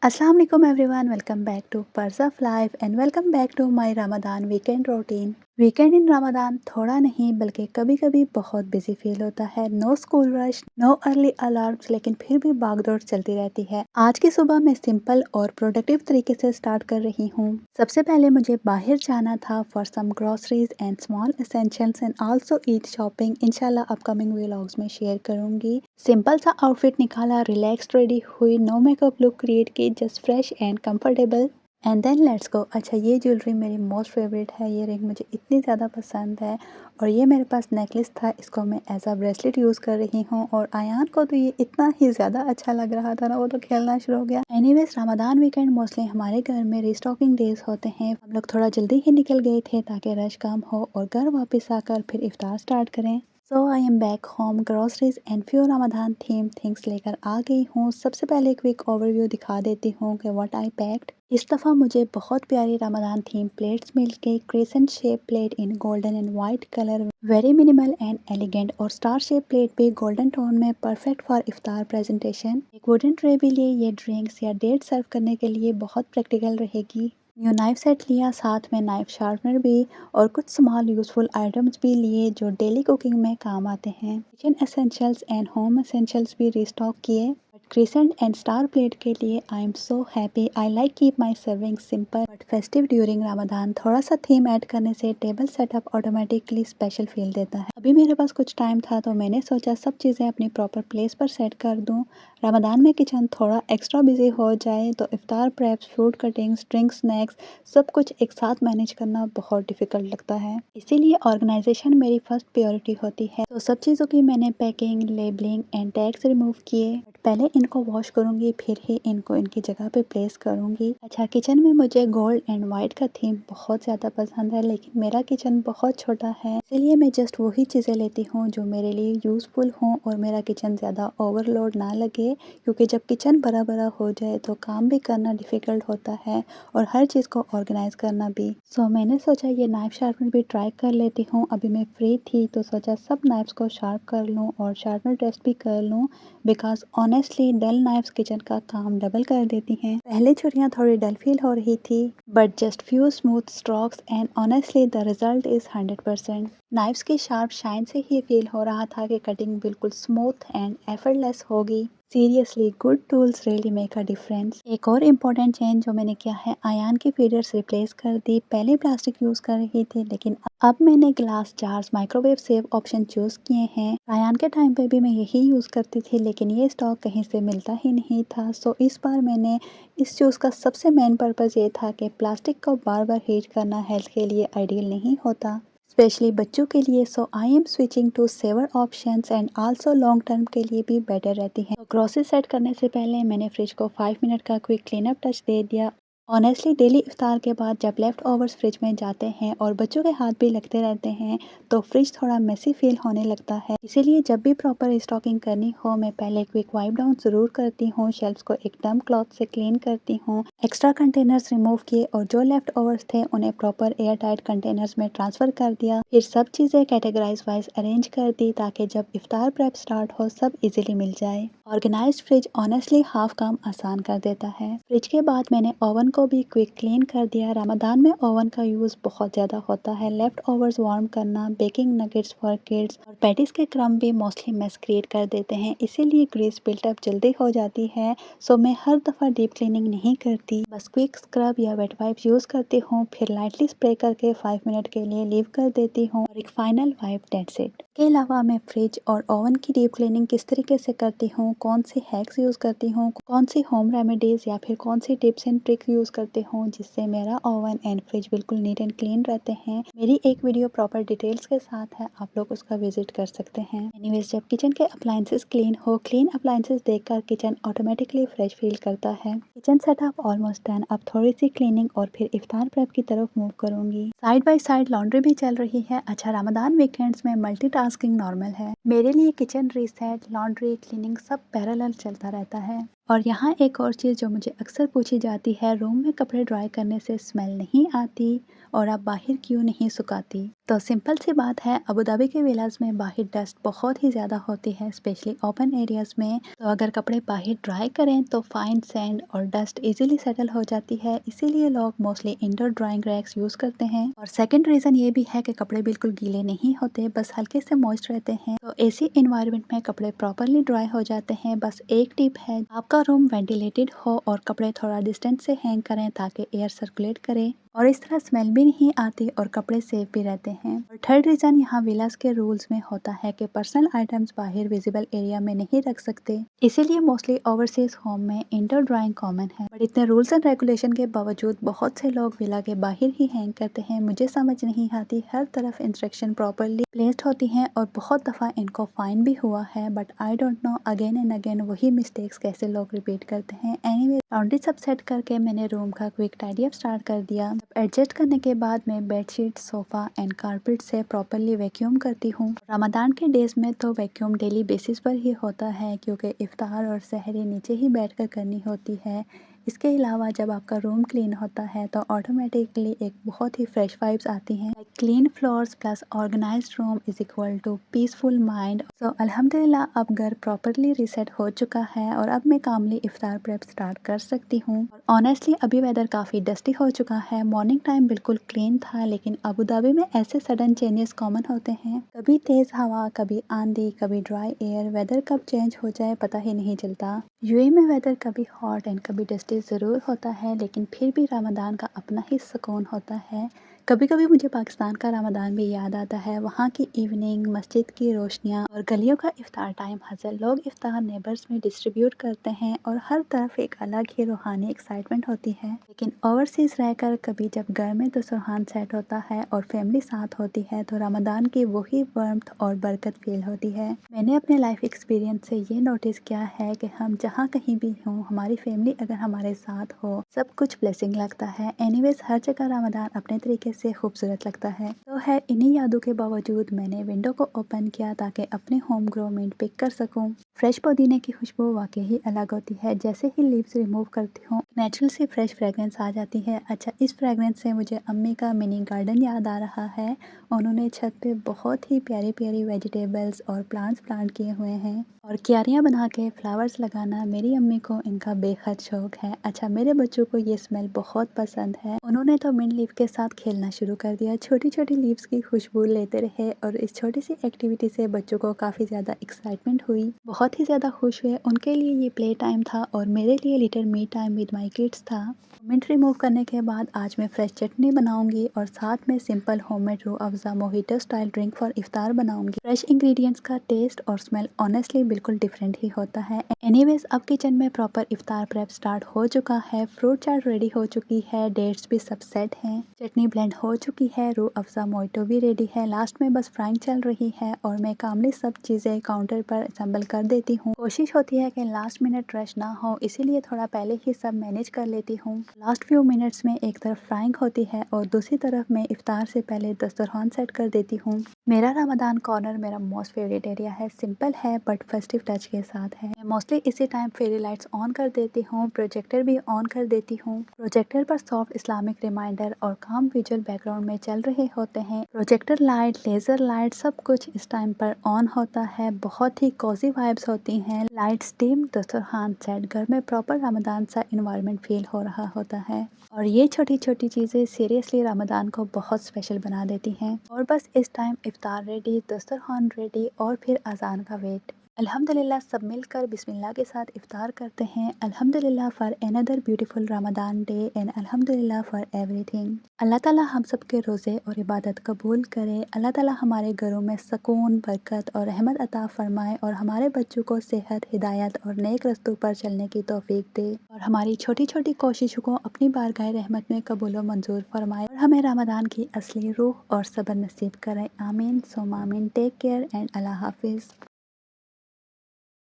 अस्सलाम वालेकुम everyone, welcome back to purse of life and welcome back to my Ramadan weekend routine. Weekend in Ramadan थोड़ा नहीं बल्कि कभी कभी बहुत बिजी फील होता है। No school rush, no early alarms, लेकिन फिर भी भागदौड़ चलती रहती है। आज की सुबह मैं सिंपल और प्रोडक्टिव तरीके से स्टार्ट कर रही हूँ। सबसे पहले मुझे बाहर जाना था for some groceries and small essentials and also Eid shopping. इंशाल्लाह अपकमिंग व्लॉग्स में शेयर करूंगी। सिंपल सा आउटफिट निकाला, रिलैक्स्ड रेडी हुई, नो मेकअप लुक क्रिएट की, just fresh and comfortable and then let's go. अच्छा, ये ज्वेलरी मेरी मोस्ट फेवरेट है। ये रिंग मुझे इतनी ज़्यादा पसंद है और ये मेरे पास नेकलेस था, इसको मैं एज अ ब्रेसलेट यूज़ कर रही हूँ। और आयान को तो ये इतना ही ज़्यादा अच्छा लग रहा था ना, वो तो खेलना शुरू हो गया। एनीवेज, रमदान वीकेंड मोस्टली हमारे घर में रीस्टॉकिंग डेज होते हैं। हम लोग थोड़ा जल्दी ही निकल गए थे ताकि रश कम हो और घर वापस आकर फिर इफ्तार स्टार्ट करें। So I am back home, groceries and few Ramadan theme things लेकर आ गई हूँ। सबसे पहले क्विक ओवरव्यू दिखा देती हूँ कि व्हाट आई पैक्ड। इस दफ़ा मुझे बहुत प्यारी रमदान थीम प्लेट्स मिल गई। Crescent shape plate in golden and white colour, very minimal and elegant. और स्टार शेप प्लेट भी गोल्डन टोन में, परफेक्ट फॉर इफ्तार प्रेजेंटेशन। एक वुडन ट्रे भी लिए, ये ड्रिंक्स या डेट सर्व करने के लिए बहुत प्रैक्टिकल रहेगी। न्यू नाइफ सेट लिया, साथ में नाइफ शार्पनर भी और कुछ स्मॉल यूजफुल आइटम्स भी लिए जो डेली कुकिंग में काम आते हैं। Kitchen essentials and home essentials भी रिस्टॉक किए। क्रिसेंट एंड स्टार प्लेट के लिए I am so happy. I like keep my serving simple but festive during Ramadan. थोड़ा सा थीम ऐड करने से table setup automatically special feel देता है। अभी मेरे पास कुछ टाइम था तो मैंने सोचा सब चीज़ें अपनी प्रॉपर प्लेस पर सेट कर दूं। रमदान में किचन थोड़ा एक्स्ट्रा बिजी हो जाए तो इफ्तार preps, fruit cuttings, drinks, snacks सब कुछ एक साथ मैनेज करना बहुत डिफिकल्ट लगता है। इसीलिए ऑर्गेनाइजेशन मेरी फर्स्ट प्रायोरिटी होती है। तो सब चीज़ों की मैंने packing, labelling and tags remove किए। पहले इनको वॉश करूंगी, फिर ही इनको इनकी जगह पे प्लेस करूंगी। अच्छा, किचन में मुझे गोल्ड एंड वाइट का थीम बहुत ज़्यादा पसंद है, लेकिन मेरा किचन बहुत छोटा है, इसीलिए मैं जस्ट वही चीज़ें लेती हूँ जो मेरे लिए यूज़फुल हों और मेरा किचन ज़्यादा ओवरलोड ना लगे। क्योंकि जब किचन बड़ा बड़ा हो जाए तो काम भी करना डिफ़िकल्ट होता है और हर चीज़ को ऑर्गेनाइज करना भी। सो मैंने सोचा ये नाइफ शार्पनर भी ट्राई कर लेती हूँ। अभी मैं फ्री थी तो सोचा सब नाइफ्स को शार्प कर लूँ और शार्पनर टेस्ट भी कर लूँ, because honestly dull knives kitchen का काम डबल कर देती हैं। पहले छुरियाँ थोड़ी डल फील हो रही थी, but just few smooth strokes and honestly the result is 100%। Knifes की शार्प शाइन से ही फील हो रहा था कि कटिंग बिल्कुल स्मूथ एंड एफर्टलेस होगी। Seriously good tools really make a difference. एक और इम्पोर्टेंट चेंज जो मैंने किया है, आयान की फीडर्स रिप्लेस कर दी। पहले प्लास्टिक यूज कर रही थी, लेकिन अब मैंने glass jars, microwave save option choose किए हैं। आयान के टाइम पे भी मैं यही यूज करती थी, लेकिन ये स्टॉक कहीं से मिलता ही नहीं था। सो इस बार मैंने इस चूज का सबसे मेन पर्पज ये था कि प्लास्टिक को बार बार हीट करना हेल्थ के लिए आइडियल नहीं होता, स्पेशली बच्चों के लिए। So I am switching to saver options and also long term के लिए भी बेटर रहती हैं। तो ग्रोसरी सेट करने से पहले मैंने फ्रिज को 5 मिनट का क्विक क्लीन अप टच दे दिया। ऑनेस्टली डेली इफ्तार के बाद जब लेफ्ट ओवर्स फ्रिज में जाते हैं और बच्चों के हाथ भी लगते रहते हैं तो फ्रिज थोड़ा मेसी फील होने लगता है। इसीलिए जब भी प्रॉपर स्टॉकिंग करनी हो, मैं पहले क्विक वाइप डाउन जरूर करती हूँ। शेल्फ्स को एक डम क्लॉथ से क्लीन करती हूँ। एक्स्ट्रा कंटेनर्स रिमूव किए और जो लेफ्ट ओवर्स थे उन्हें प्रॉपर एयर टाइट कंटेनर्स में ट्रांसफर कर दिया। फिर सब चीजें कैटेगराइज वाइज अरेंज कर दी ताकि जब इफ्तार प्रेप स्टार्ट हो सब इजीली मिल जाए। ऑर्गेनाइज्ड फ्रिज ऑनेस्टली हाफ काम आसान कर देता है। फ्रिज के बाद मैंने ओवन को भी क्विक क्लीन कर दिया। रमदान में ओवन का यूज बहुत ज्यादा होता है। लेफ्ट ओवर्स वार्म करना, बेकिंग नगेट्स फॉर किड्स और पैटीज के क्रम भी मोस्टली मेस क्रिएट कर देते हैं, इसीलिए ग्रीस बिल्टअप जल्दी हो जाती है। सो मैं हर दफा डीप क्लीनिंग नहीं करती, बस क्विक स्क्रब या वेट वाइप यूज करती हूँ, फिर लाइटली स्प्रे करके 5 मिनट के लिए लीव कर देती हूँ और एक फाइनल वाइप, दैट्स इट। के अलावा मैं फ्रिज और ओवन की डीप क्लीनिंग किस तरीके से करती हूँ, कौन से हैक्स यूज करती हूँ, कौन सी होम रेमेडीज या फिर कौन सी टिप्स एंड ट्रिक यूज करती हूँ जिससे मेरा ओवन एंड फ्रिज बिल्कुल नीट एंड क्लीन रहते हैं, मेरी एक वीडियो प्रॉपर डिटेल्स के साथ है, आप लोग उसका विजिट कर सकते हैं। एनीवेज, जब किचन के अप्लायंसेस क्लीन हो, क्लीन अप्लायंसेस देखकर किचन ऑटोमेटिकली फ्रेश फील करता है। किचन सेटअप ऑलमोस्ट डन, अब थोड़ी सी क्लीनिंग और फिर इफ्तार प्रेप की तरफ मूव करूंगी। साइड बाय साइड लॉन्ड्री भी चल रही है। अच्छा, रमदान वीकेंड्स में मल्टीटास्किंग नॉर्मल है मेरे लिए। किचन रीसेट, लॉन्ड्री, क्लीनिंग सब पैरेलल चलता रहता है। और यहाँ एक और चीज़ जो मुझे अक्सर पूछी जाती है, रूम में कपड़े ड्राई करने से स्मेल नहीं आती और आप बाहर क्यों नहीं सुखाती? तो सिंपल सी बात है, अबू धाबी के विलास में बाहर डस्ट बहुत ही ज़्यादा होती है, स्पेशली ओपन एरियाज़ में। तो अगर कपड़े बाहर ड्राई करें तो फाइन सैंड और डस्ट इजीली सेटल हो जाती है, इसीलिए लोग mostly indoor drying racks use करते हैं। और सेकंड रीज़न ये भी है कि कपड़े बिल्कुल गीले नहीं होते, बस हल्के से मॉइस्ट रहते हैं, तो ऐसी इन्वायरमेंट में कपड़े प्रॉपरली ड्राई हो जाते हैं। बस एक टिप है, आपका रूम वेंटिलेटेड हो और कपड़े थोड़ा डिस्टेंस से हैंग करें ताकि एयर सर्कुलेट करे और इस तरह स्मेल भी नहीं आती और कपड़े सेफ भी रहते हैं। और थर्ड रीज़न यहाँ विलास के रूल्स में होता है कि पर्सनल आइटम्स बाहर विजिबल एरिया में नहीं रख सकते, इसीलिए मोस्टली ओवरसीज होम में इंडोर ड्राइंग कॉमन है। बट इतने रूल्स एंड रेगुलेशन के बावजूद बहुत से लोग विला के बाहर ही हैंग करते हैं। मुझे समझ नहीं आती, हर तरफ इंस्ट्रक्शन प्रॉपरली प्लेस्ड होती हैं और बहुत दफ़ा इनको फाइन भी हुआ है, but I don't know again and again वही मिस्टेक्स कैसे लोग रिपीट करते हैं। एनीवे बाउंड्री सब सेट करके मैंने रूम का क्विक टाइडी अप स्टार्ट कर दिया। एडजस्ट करने के बाद मैं बेडशीट, सोफ़ा एंड कारपेट से प्रॉपरली वैक्यूम करती हूँ। रमदान के डेज में तो वैक्यूम डेली बेसिस पर ही होता है, क्योंकि इफ्तार और सहरी नीचे ही बैठकर करनी होती है। इसके अलावा जब आपका रूम क्लीन होता है तो ऑटोमेटिकली एक बहुत ही फ्रेश वाइब्स आती हैं। Clean floors plus organised room is equal to peaceful mind. So अल्हम्दुलिल्लाह अब घर प्रॉपरली रीसेट हो चुका है और अब मैं कामली इफ्तार प्रेप स्टार्ट कर सकती हूँ। ऑनेस्टली अभी वेदर काफ़ी डस्टी हो चुका है। मॉर्निंग टाइम बिल्कुल क्लीन था, लेकिन अबू धाबी में ऐसे सडन चेंजेस कॉमन होते हैं, कभी तेज़ हवा, कभी आंधी, कभी ड्राई एयर। वेदर कब चेंज हो जाए पता ही नहीं चलता। यूएई में वेदर कभी हॉट एंड कभी डस्टी ज़रूर होता है, लेकिन फिर भी रमदान का अपना ही सुकून होता है। कभी कभी मुझे पाकिस्तान का रमदान भी याद आता है, वहाँ की इवनिंग, मस्जिद की रोशनियाँ और गलियों का इफ्तार टाइम। हज़र लोग इफ्तार नेबर्स में डिस्ट्रीब्यूट करते हैं और हर तरफ एक अलग ही रूहानी एक्साइटमेंट होती है। लेकिन ओवरसीज रहकर कभी जब घर में दस्तरखान सेट होता है और फैमिली साथ होती है तो रमदान की वही वार्मथ और बरकत फील होती है। मैंने अपने लाइफ एक्सपीरियंस से ये नोटिस किया है कि हम जहाँ कहीं भी हों, हमारी फैमिली अगर हमारे साथ हो, सब कुछ ब्लेसिंग लगता है। एनीवेज हर जगह रमदान अपने तरीके से खूबसूरत लगता है। तो है इन्हीं यादों के बावजूद मैंने विंडो को ओपन किया ताकि अपने होम ग्रो मिंट पिक कर सकूं। फ्रेश पुदीने की खुशबू वाकई ही अलग होती है। जैसे ही लीव्स रिमूव करती हूँ, नेचुरल सी फ्रेश फ्रेगरेंस आ जाती है। अच्छा, इस फ्रेगरेंस से मुझे अम्मी का मिनी गार्डन याद आ रहा है। उन्होंने छत पे बहुत ही प्यारी प्यारी वेजिटेबल्स और प्लांट्स प्लांट किए हुए हैं और क्यारियाँ बना के फ्लावर्स लगाना मेरी अम्मी को इनका बेहद शौक है। अच्छा, मेरे बच्चों को ये स्मेल बहुत पसंद है। उन्होंने तो मिंट लीफ के साथ खेलना शुरू कर दिया, छोटी छोटी लीव्स की खुशबू लेते रहे और इस छोटी सी एक्टिविटी से बच्चों को काफ़ी ज़्यादा एक्साइटमेंट हुई, बहुत ही ज़्यादा खुश हुए। उनके लिए ये प्ले टाइम था और मेरे लिए little me time with my kids था। मिंट रिमूव करने के बाद आज मैं फ्रेश चटनी बनाऊंगी और साथ में simple homemade Rooh Afza mojito style drink for इफ्तार बनाऊंगी। फ्रेश इंग्रेडिएंट्स का टेस्ट और स्मेल ऑनेस्टली बिल्कुल डिफरेंट ही होता है। एनीवेज अब किचन में प्रॉपर इफ्तार प्रेप स्टार्ट हो चुका है। फ्रूट चाट रेडी हो चुकी है, डेट्स भी सब सेट हैं, चटनी ब्लेंड हो चुकी है, रूह अफ़ज़ा मोहितो भी रेडी है। लास्ट में बस फ्राइंग चल रही है और मैं कामली सब चीज़ें काउंटर पर असेंबल कर देती हूँ। कोशिश होती है कि लास्ट मिनट रश ना हो, इसीलिए थोड़ा पहले ही सब मैनेज कर लेती हूँ। लास्ट फ्यू मिनट्स में एक तरफ फ्राइंग होती है और दूसरी तरफ मैं इफ्तार से पहले दस्तरखान सेट कर देती हूँ। मेरा रमदान कॉर्नर मेरा मोस्ट फेवरेट एरिया है। सिंपल है बट फेस्टिव टच के साथ है। मैं मोस्टली इसी टाइम फेरी लाइट्स ऑन कर देती हूँ, प्रोजेक्टर भी ऑन कर देती हूँ। प्रोजेक्टर पर सॉफ्ट इस्लामिक रिमाइंडर और काम विजुअल बैकग्राउंड में चल रहे होते हैं। प्रोजेक्टर लाइट, लेजर लाइट, सब कुछ इस टाइम पर ऑन होता है। बहुत ही कोजी वाइब्स होती हैं। लाइट्स डिम, दस्तरखान सेट, घर में प्रॉपर रमदान सा इन्वायरमेंट फील हो रहा होता है और ये छोटी छोटी चीज़ें सीरियसली रमदान को बहुत स्पेशल बना देती हैं। और बस इस टाइम इफ्तार रेडी, दस्तरखान रेडी और फिर अजान का वेट। अल्हम्दुलिल्लाह सब मिलकर बिस्मिल्लाह के साथ इफ्तार करते हैं। अल्हम्दुलिल्लाह for another beautiful Ramadan day and अल्हम्दुलिल्लाह फॉर एवरीथिंग। अल्लाह ताला हम सब के रोज़े और इबादत कबूल करे। अल्लाह ताला हमारे घरों में सुकून, बरकत और रहमत अता फरमाए और हमारे बच्चों को सेहत, हिदायत और नेक रस्तों पर चलने की तौफीक दे और हमारी छोटी छोटी कोशिशों को अपनी बारगाह रहमत में कबूल व मंजूर फरमाए और हमें रमदान की असली रूह और सब्र नसीब करे। आमीन सुम्मा आमीन। टेक केयर एंड अल्लाह हाफिज़।